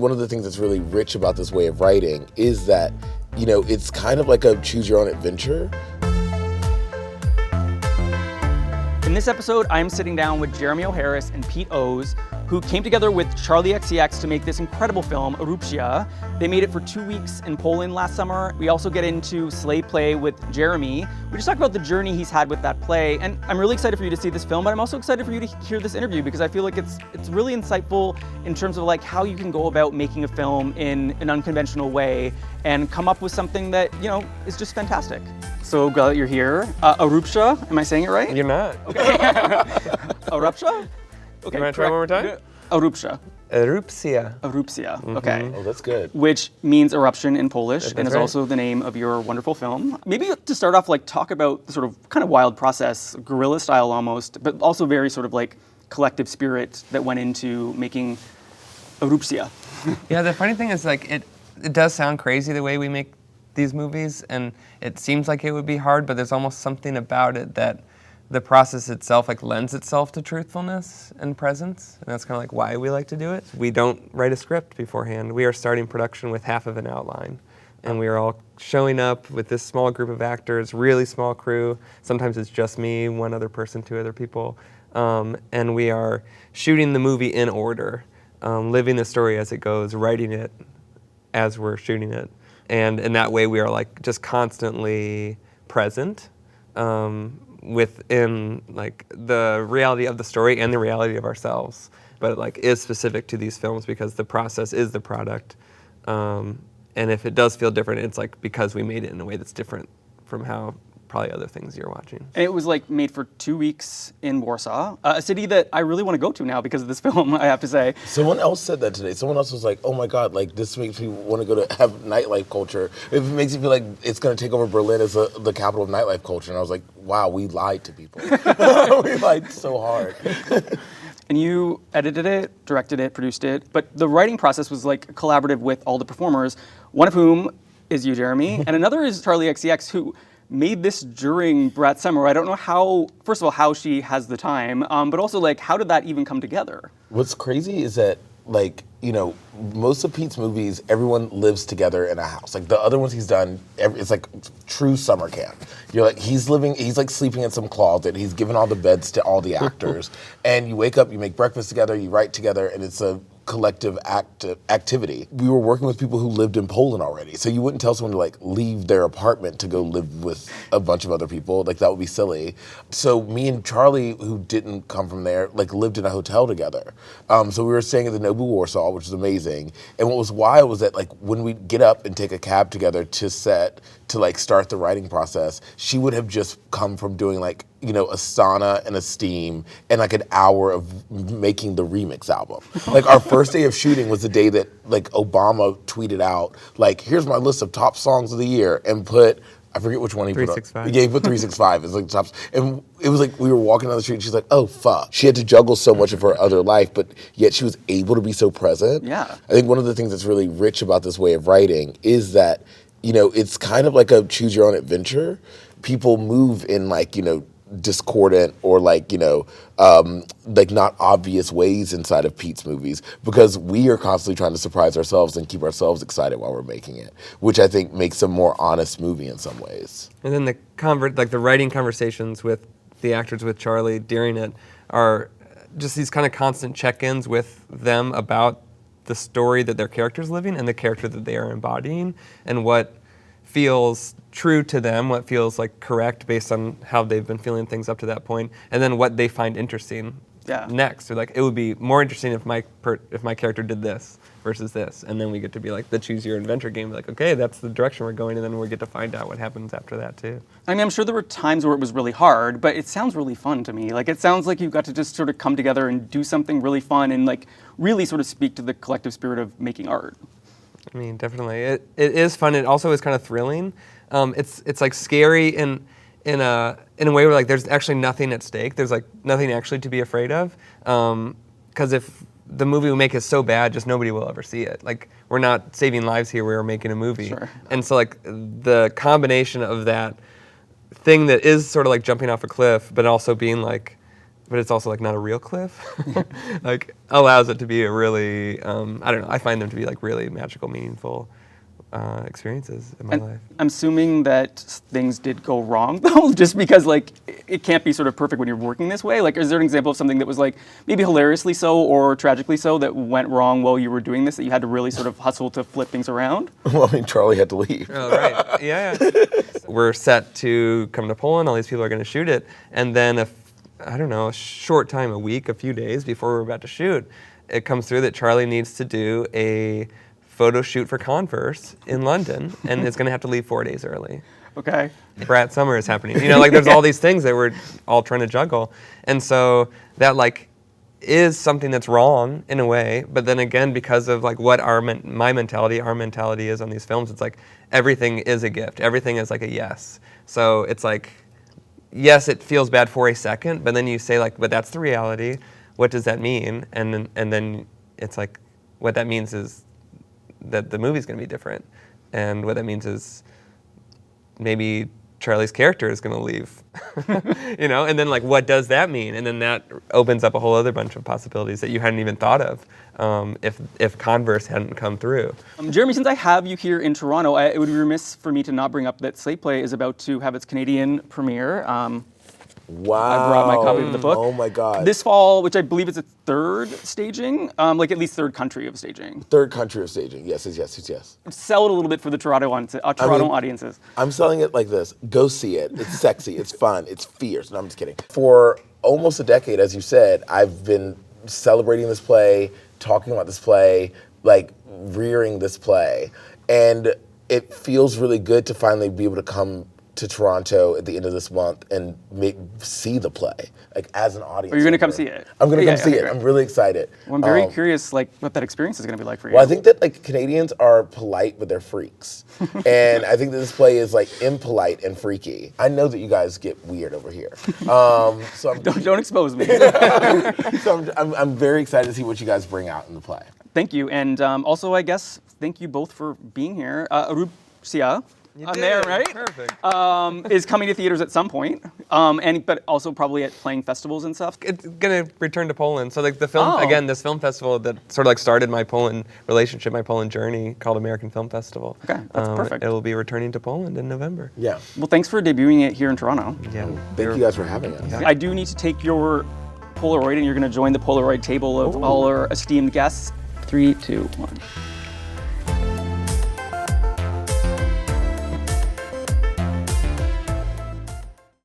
One of the things that's really rich about this way of writing is that, it's kind of like a choose your own adventure. In this episode, I'm sitting down with Jeremy O'Harris and Pete Ohs, who came together with Charli XCX to make this incredible film, Erupcja. They made it for 2 weeks in Poland last summer. We also get into Slay Play with Jeremy. We just talk about the journey he's had with that play, and I'm really excited for you to see this film, but I'm also excited for you to hear this interview because I feel like it's really insightful in terms of like how you can go about making a film in an unconventional way and come up with something that, is just fantastic. So glad that you're here. Erupcja, am I saying it right? You're not. Okay. Erupcja? Okay, you want to try one more time? Erupcja. Erupcja. Erupcja, okay. Oh, that's good. Which means eruption in Polish and is right. also the name of your wonderful film. Maybe to start off, talk about the sort of kind of wild process, guerrilla style almost, but also very sort of collective spirit that went into making Erupcja. Yeah, the funny thing is it does sound crazy the way we make these movies, and it seems like it would be hard, but there's almost something about it that the process itself lends itself to truthfulness and presence, and that's kind of why we like to do it. We don't write a script beforehand. We are starting production with half of an outline, and we are all showing up with this small group of actors, really small crew. Sometimes it's just me, one other person, two other people, and we are shooting the movie in order, living the story as it goes, writing it as we're shooting it, and in that way we are just constantly present. Within the reality of the story and the reality of ourselves, but it is specific to these films because the process is the product, and if it does feel different, it's because we made it in a way that's different from how probably other things you're watching. And it was made for 2 weeks in Warsaw, a city that I really want to go to now because of this film, I have to say. Someone else said that today. Someone else was like, oh my God, this makes me want to go to have nightlife culture. It makes me feel like it's going to take over Berlin as the capital of nightlife culture. And I was like, wow, we lied to people. We lied so hard. And you edited it, directed it, produced it, but the writing process was collaborative with all the performers, one of whom is you, Jeremy, and another is Charli XCX, who made this during Brat Summer. I don't know how, first of all, how she has the time, but also how did that even come together? What's crazy is that most of Pete's movies, everyone lives together in a house. The other ones he's done, it's true summer camp. He's sleeping in some closet. He's given all the beds to all the actors. And you wake up, you make breakfast together, you write together, and it's a collective activity. We were working with people who lived in Poland already. So you wouldn't tell someone to leave their apartment to go live with a bunch of other people. That would be silly. So me and Charli, who didn't come from there, lived in a hotel together. So we were staying at the Nobu Warsaw, which was amazing. And what was wild was that when we'd get up and take a cab together to set, to start the writing process, she would have just come from doing a sauna and a steam and an hour of making the remix album. Our first day of shooting was the day that Obama tweeted out here's my list of top songs of the year and put, I forget which one he put up. 365. Yeah, he put 365 as tops. And it was we were walking down the street and she's like, oh fuck. She had to juggle so much of her other life, but yet she was able to be so present. Yeah. I think one of the things that's really rich about this way of writing is that, it's kind of like a choose your own adventure. People move in discordant or not obvious ways inside of Pete's movies because we are constantly trying to surprise ourselves and keep ourselves excited while we're making it, which I think makes a more honest movie in some ways. And then the writing conversations with the actors, with Charli during it, are just these kind of constant check-ins with them about the story that their character's living and the character that they are embodying and what feels true to them, what feels correct based on how they've been feeling things up to that point, and then what they find interesting next. They're it would be more interesting if my character did this versus this, and then we get to be the choose your adventure game. Okay, that's the direction we're going, and then we get to find out what happens after that too. I mean, I'm sure there were times where it was really hard, but it sounds really fun to me. It sounds like you got to just sort of come together and do something really fun and really sort of speak to the collective spirit of making art. I mean, definitely. It is fun. It also is kind of thrilling. It's scary in a way where there's actually nothing at stake. There's nothing actually to be afraid of. Because if the movie we make is so bad, just nobody will ever see it. We're not saving lives here. We're making a movie. Sure. And so the combination of that thing that is sort of jumping off a cliff, but also being but it's also like not a real cliff, like allows it to be a really, I don't know, I find them to be like really magical, meaningful experiences in my life. I'm assuming that things did go wrong though, just because like it can't be sort of perfect when you're working this way. Like, is there an example of something that was like maybe hilariously so or tragically so that went wrong while you were doing this, that you had to really sort of hustle to flip things around? Well, I mean, Charli had to leave. Oh, right. Yeah. We're set to come to Poland. All these people are going to shoot it, and then I don't know, a short time, a week, a few days before we're about to shoot, it comes through that Charli needs to do a photo shoot for Converse in London, and is going to have to leave 4 days early. Okay. Brat Summer is happening. You know, like there's all these things that we're all trying to juggle, and so that like is something that's wrong in a way. But then again, because of like what our mentality is on these films, it's like everything is a gift. Everything is like a yes. So it's like, yes, it feels bad for a second, but then you say like, but that's the reality. What does that mean? And then it's like, what that means is that the movie's going to be different, and what that means is maybe Charli's character is going to leave, you know, and then like what does that mean? And then that opens up a whole other bunch of possibilities that you hadn't even thought of if Converse hadn't come through. Jeremy, since I have you here in Toronto, it would be remiss for me to not bring up that Slate Play is about to have its Canadian premiere. Wow. I brought my copy of the book. Oh my God. This fall, which I believe is its third staging, like at least third country of staging. Third country of staging. Yes. Sell it a little bit for the Toronto audiences. I'm selling it like this. Go see it. It's sexy. It's fun. It's fierce. No, I'm just kidding. For almost a decade, as you said, I've been celebrating this play, talking about this play, like rearing this play. And it feels really good to finally be able to come to Toronto at the end of this month and see the play, like as an audience. Are you going to come see it? I'm going to come see it. Great. I'm really excited. Well, I'm very curious, like what that experience is going to be like for you. Well, I think that like Canadians are polite, but they're freaks, and I think that this play is like impolite and freaky. I know that you guys get weird over here, so don't expose me. so I'm very excited to see what you guys bring out in the play. Thank you, and also I guess thank you both for being here. Erupcja. I'm there, right? Perfect. Is coming to theaters at some point, but also probably at playing festivals and stuff. It's gonna return to Poland. So like the film again, this film festival that sort of like started my Poland relationship, my Poland journey, called American Film Festival. Okay, that's perfect. It will be returning to Poland in November. Yeah. Well, thanks for debuting it here in Toronto. Yeah. Thank you guys for having us. Yeah. I do need to take your Polaroid, and you're going to join the Polaroid table of all our esteemed guests. 3, 2, 1.